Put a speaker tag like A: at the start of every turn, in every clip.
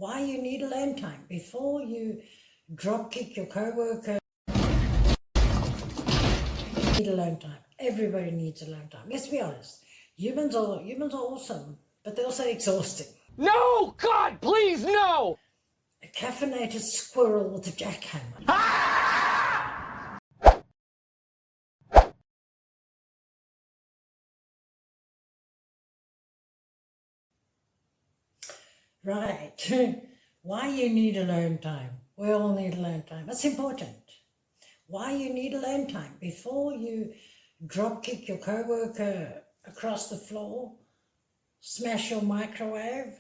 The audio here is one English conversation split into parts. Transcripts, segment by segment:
A: why you need alone time before you drop kick your coworker. Need alone time. Everybody needs alone time. Let's be honest. Humans are awesome, but they're also exhausting.
B: No! God, please, no!
A: A caffeinated squirrel with a jackhammer. Right. Why you need alone time? We all need alone time. It's important. Why you need alone time before you drop kick your coworker across the floor, smash your microwave,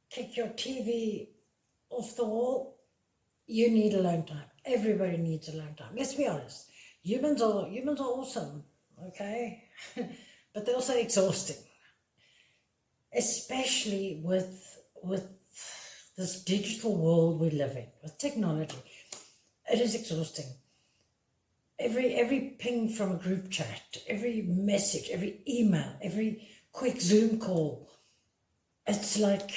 A: kick your TV off the wall. You need alone time. Everybody needs alone time. Let's be honest. Humans are awesome, okay? But they're also exhausting. Especially with this digital world we live in, with technology. It is exhausting. Every ping from a group chat, every message, every email, every quick Zoom call, it's like,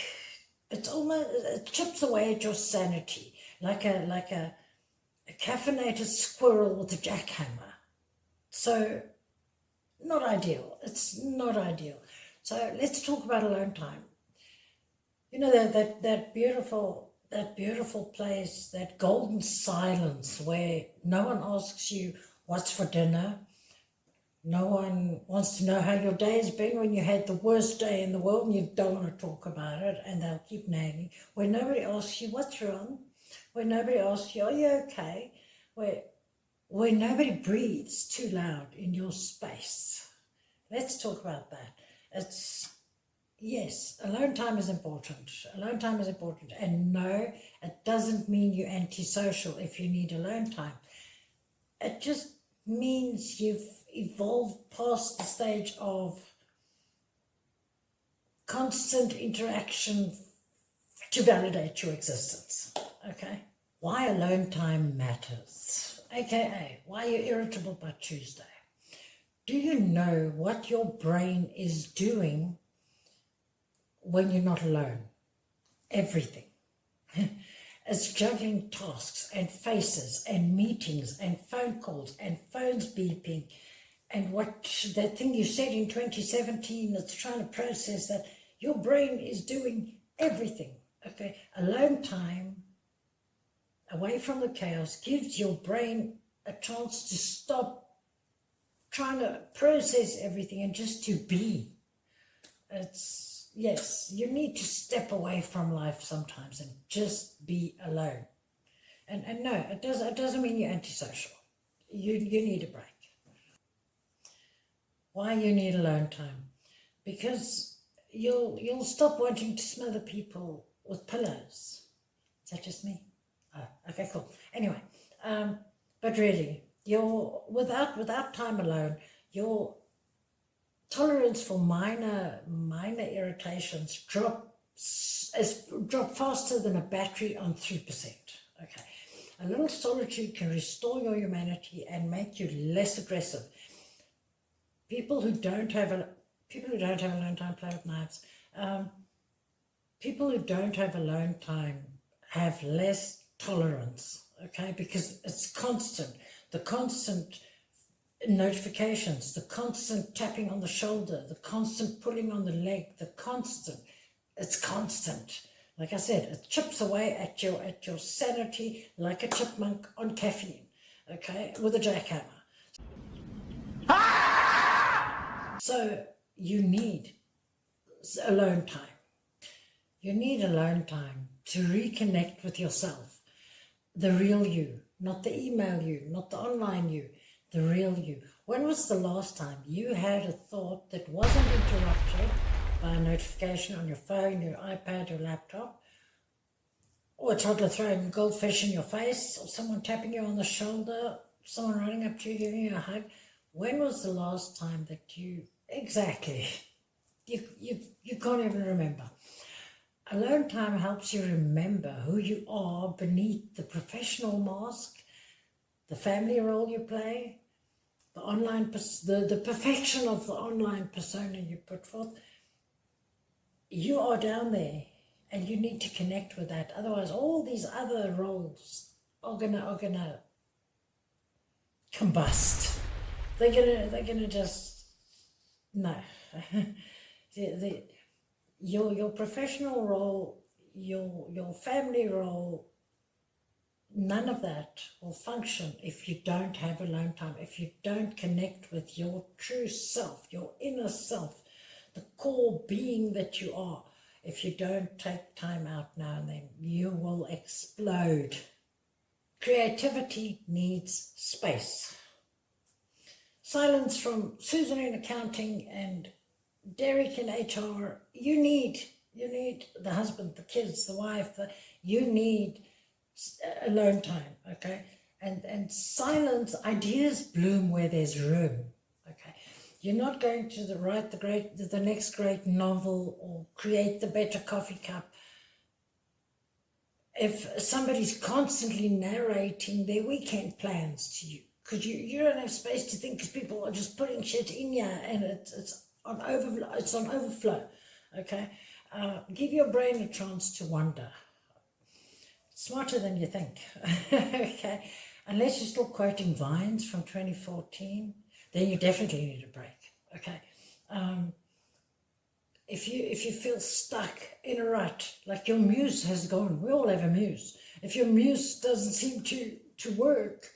A: it's almost, it chips away at your sanity, like a caffeinated squirrel with a jackhammer. So, not ideal. It's not ideal. So let's talk about alone time. You know, that beautiful place, that golden silence where no one asks you what's for dinner. No one wants to know how your day has been when you had the worst day in the world and you don't want to talk about it, and they'll keep nagging. Where nobody asks you what's wrong. Where nobody asks you, are you okay? Where nobody breathes too loud in your space. Let's talk about that. Yes, alone time is important. Alone time is important. And no, it doesn't mean you're antisocial if you need alone time. It just means you've evolved past the stage of constant interaction to validate your existence. Okay? Why alone time matters. AKA, why you're irritable by Tuesday. Do you know what your brain is doing when you're not alone? Everything. It's juggling tasks and faces and meetings and phone calls and phones beeping and what that thing you said in 2017 that's trying to process that. Your brain is doing everything. Okay, alone time away from the chaos gives your brain a chance to stop trying to process everything and just to be. Yes, you need to step away from life sometimes and just be alone. And no, it doesn't mean you're antisocial. You need a break. Why you need alone time? Because you'll stop wanting to smother people with pillows. Is that just me? Oh, okay, cool. Anyway, but really, without time alone, your tolerance for minor irritations drop faster than a battery on 3%. Okay, a little solitude can restore your humanity and make you less aggressive. People who don't have alone time play with knives. People who don't have alone time have less tolerance. Okay, because it's constant. The constant notifications, the constant tapping on the shoulder, the constant pulling on the leg, it's constant. Like I said, it chips away at your sanity like a chipmunk on caffeine, okay, with a jackhammer. So you need alone time. You need alone time to reconnect with yourself, the real you, not the email you, not the online you, the real you. When was the last time you had a thought that wasn't interrupted by a notification on your phone, your iPad, your laptop, or a toddler throwing a goldfish in your face, or someone tapping you on the shoulder, someone running up to you, giving you a hug? When was the last time that you can't even remember? Alone time helps you remember who you are beneath the professional mask, the family role you play, the online, the perfection of the online persona you put forth. You are down there And you need to connect with that. Otherwise, all these other roles are gonna combust. They're gonna just no. Your professional role, your family role, none of that will function if you don't have alone time, if you don't connect with your true self, your inner self, the core being that you are. If you don't take time out now and then, you will explode. Creativity needs space. Silence from Susan in accounting and Derek in HR. You need the husband, the kids, the wife. You need alone time, okay? And silence, ideas bloom where there's room, okay? You're not going to write the next great novel or create the better coffee cup if somebody's constantly narrating their weekend plans to you, because you don't have space to think, because people are just putting shit in you, and it's on overflow, okay? Give your brain a chance to wander. Smarter than you think, okay? Unless you're still quoting Vines from 2014, then you definitely need a break, okay? If you feel stuck in a rut, like your muse has gone, we all have a muse. If your muse doesn't seem to work,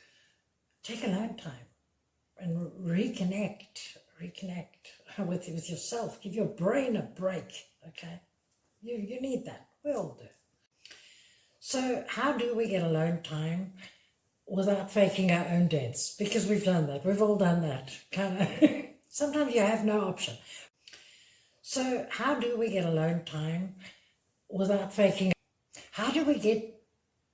A: take alone time and reconnect with yourself. Give your brain a break, okay? You need that. We all do. So how do we get alone time without faking our own deaths? Because we've done that. We've all done that, kind of. Sometimes you have no option. So how do we get alone time without faking? How do we get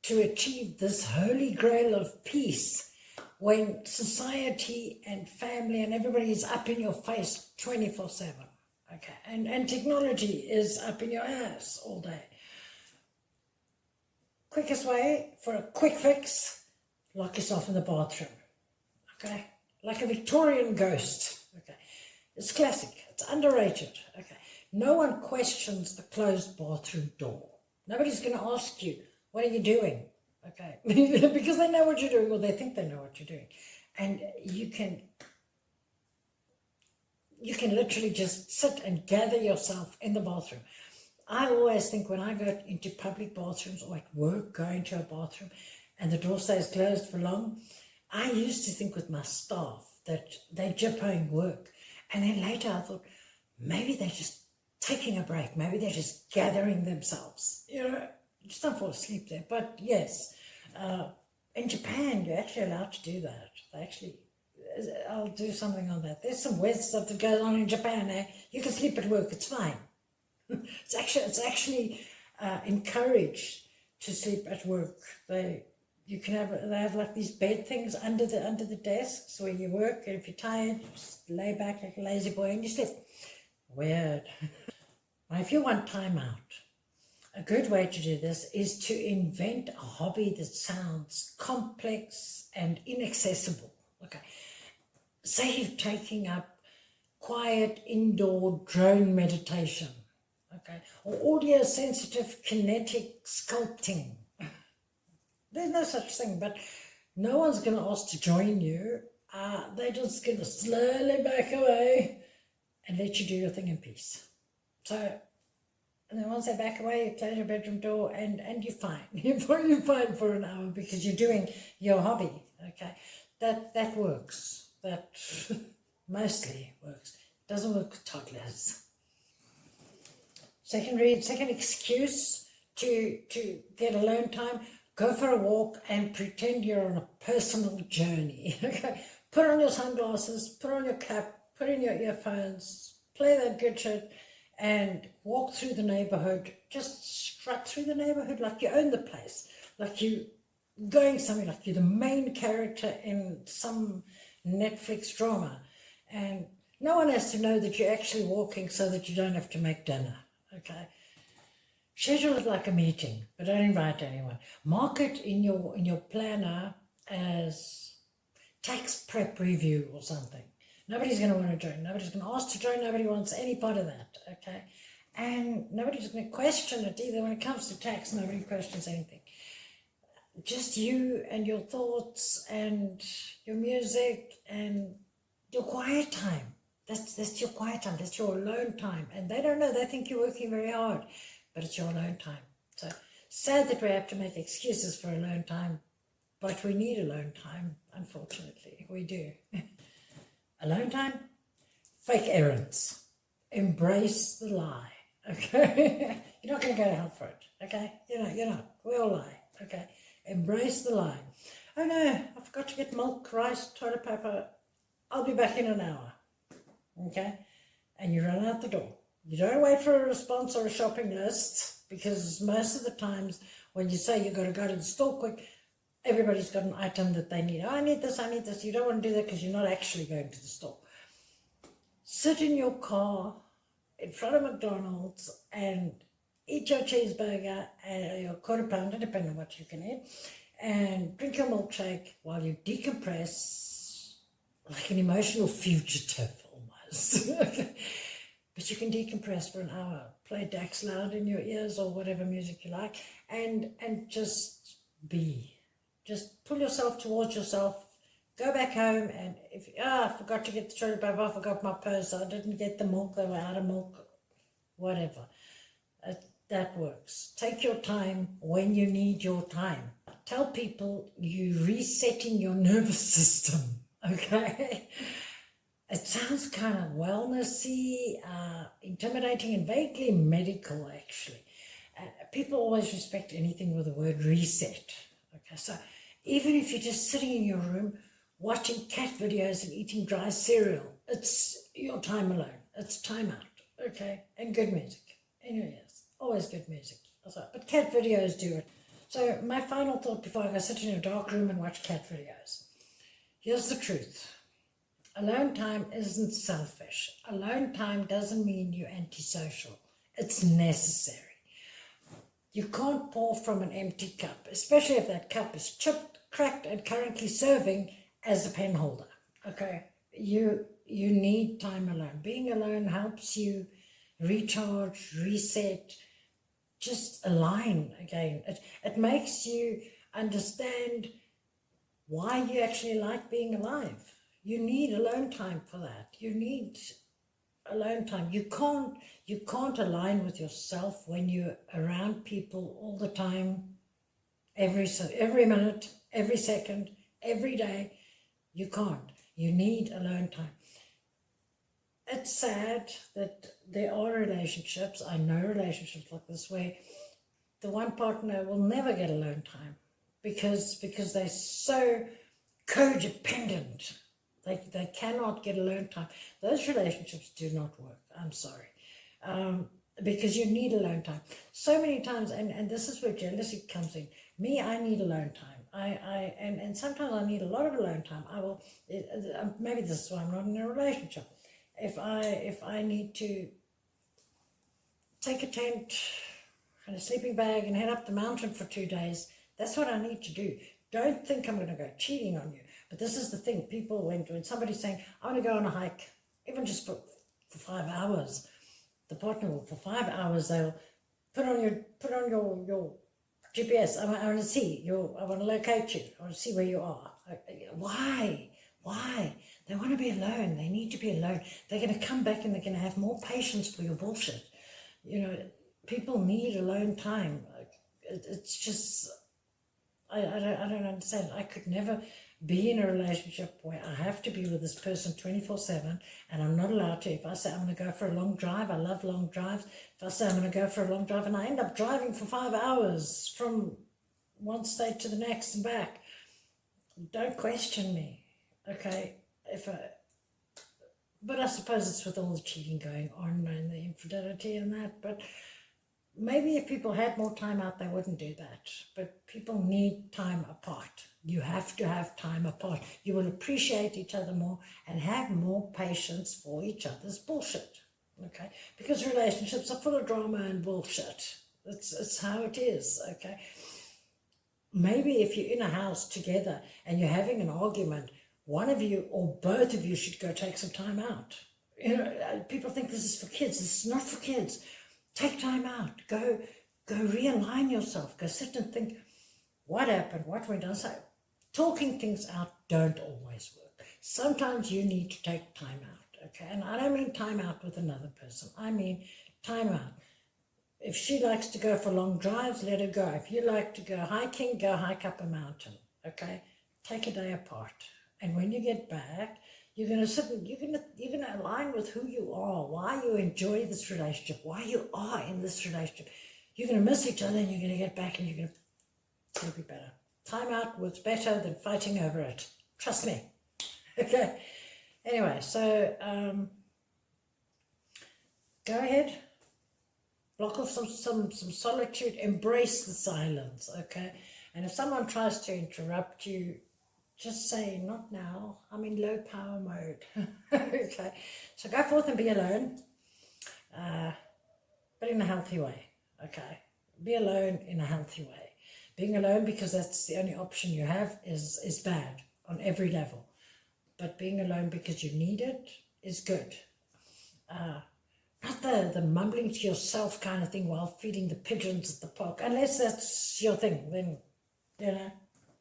A: to achieve this holy grail of peace when society and family and everybody is up in your face 24/7? Okay, and technology is up in your ass all day. Quickest way for a quick fix, lock yourself in the bathroom. Okay, like a Victorian ghost. Okay, it's classic. It's underrated. Okay, no one questions a closed bathroom door. Nobody's going to ask you, what are you doing? Okay, because they know what you're doing, or they think they know what you're doing. And you can literally just sit and gather yourself in the bathroom. I always think when I go into public bathrooms or at work, going to a bathroom and the door stays closed for long, I used to think with my staff that they're jippoing work. And then later I thought, maybe they're just taking a break. Maybe they're just gathering themselves. Just don't fall asleep there. But yes, in Japan, you're actually allowed to do that. I'll do something on that. There's some weird stuff that goes on in Japan. You can sleep at work, it's fine. It's actually encouraged to sleep at work. They have like these bed things under the desks where you work, and if you're tired, you just lay back like a lazy boy and you sleep. Weird. Now, if you want time out, a good way to do this is to invent a hobby that sounds complex and inaccessible. Okay, say you're taking up quiet indoor drone meditation, okay, or audio sensitive kinetic sculpting. There's no such thing, but no one's going to ask to join you. They're just going to slowly back away and let you do your thing in peace. So, and then once they back away, you close your bedroom door and you're fine. You're fine for an hour because you're doing your hobby, okay? That works. That mostly works. Doesn't work with toddlers. Second excuse to get alone time, go for a walk and pretend you're on a personal journey. Okay, put on your sunglasses, put on your cap, put in your earphones, play that good shit, and walk through the neighborhood. Just strut through the neighborhood like you own the place, like you going somewhere, like you're the main character in some Netflix drama, and no one has to know that you're actually walking so that you don't have to make dinner. Okay, schedule it like a meeting, but don't invite anyone. Mark it in your planner as tax prep review or something. Nobody's going to want to join. Nobody's going to ask to join. Nobody wants any part of that. Okay, And nobody's going to question it either. When it comes to tax, nobody questions anything. Just you and your thoughts and your music and your quiet time. That's your quiet time. That's your alone time. And they don't know. They think you're working very hard, but it's your alone time. So sad that we have to make excuses for alone time, but we need alone time, unfortunately. We do. Alone time, fake errands. Embrace the lie, okay? You're not going to go to hell for it, okay? You're not. We all lie, okay? Embrace the lie. Oh no, I forgot to get milk, rice, toilet paper. I'll be back in an hour, okay? And you run out the door. You don't wait for a response or a shopping list, because most of the times when you say you've got to go to the store quick, everybody's got an item that they need. Oh, I need this, I need this. You don't want to do that because you're not actually going to the store. Sit in your car in front of McDonald's and eat your cheeseburger and your quarter pounder, depending on what you can eat, and drink your milkshake while you decompress like an emotional fugitive almost. But you can decompress for an hour. Play Dax loud in your ears or whatever music you like, and just be. Just pull yourself towards yourself. Go back home, and if I forgot to get the toilet paper, I forgot my purse, I didn't get the milk, they were out of milk, whatever. That works. Take your time when you need your time. Tell people you're resetting your nervous system, okay? It sounds kind of wellnessy, intimidating, and vaguely medical, actually. People always respect anything with the word reset. Okay, so even if you're just sitting in your room watching cat videos and eating dry cereal, it's your time alone. It's time out, okay? And good music. Anyway, yes, always good music. But cat videos do it. So my final thought before I go sit in a dark room and watch cat videos. Here's the truth. Alone time isn't selfish. Alone time doesn't mean you're antisocial. It's necessary. You can't pour from an empty cup, especially if that cup is chipped, cracked, and currently serving as a pen holder, okay? You need time alone. Being alone helps you recharge, reset, just align again. It makes you understand why you actually like being alive. You need alone time for that. You need alone time. You can't align with yourself when you're around people all the time, every minute, every second, every day. You can't. You need alone time. It's sad that there are relationships, I know relationships like this, where the one partner will never get alone time because they're so codependent. They cannot get alone time. Those relationships do not work. I'm sorry. Because you need alone time. So many times, and this is where jealousy comes in. Me, I need alone time. And sometimes I need a lot of alone time. Maybe this is why I'm not in a relationship. If I need to take a tent and a sleeping bag and head up the mountain for 2 days, that's what I need to do. Don't think I'm going to go cheating on you. But this is the thing. People, when somebody's saying, I want to go on a hike, even just for 5 hours, the partner will, for 5 hours, they'll put on your GPS. I want to see I want to locate you. I want to see where you are. Why? They want to be alone. They need to be alone. They're going to come back and they're going to have more patience for your bullshit. People need alone time. It's just, I don't understand. I could never be in a relationship where I have to be with this person 24/7 and I'm not allowed to. If I say I'm going to go for a long drive, I love long drives. If I say I'm going to go for a long drive and I end up driving for 5 hours from one state to the next and back, don't question me, okay? But I suppose it's with all the cheating going on and the infidelity and that, but maybe if people had more time out, they wouldn't do that. But people need time apart. You have to have time apart. You will appreciate each other more and have more patience for each other's bullshit, okay? Because relationships are full of drama and bullshit. It's how it is, okay? Maybe if you're in a house together and you're having an argument, one of you or both of you should go take some time out. People think this is for kids. This is not for kids. Take time out. Go realign yourself. Go sit and think, what happened? What went on? So talking things out don't always work. Sometimes you need to take time out, okay? And I don't mean time out with another person. I mean time out. If she likes to go for long drives, let her go. If you like to go hiking, go hike up a mountain, okay? Take a day apart. And when you get back, you're going to sit and you're going to align with who you are, why you enjoy this relationship, why you are in this relationship. You're going to miss each other and you're going to get back and it'll be better. Time out works better than fighting over it. Trust me. Okay. Anyway, so go ahead. Block off some solitude. Embrace the silence, okay? And if someone tries to interrupt you, just say, not now. I'm in low power mode. Okay. So go forth and be alone, but in a healthy way, okay? Be alone in a healthy way. Being alone because that's the only option you have is bad on every level. But being alone because you need it is good. Not the mumbling to yourself kind of thing while feeding the pigeons at the park. Unless that's your thing, then,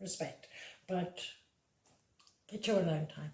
A: respect. But get your alone time.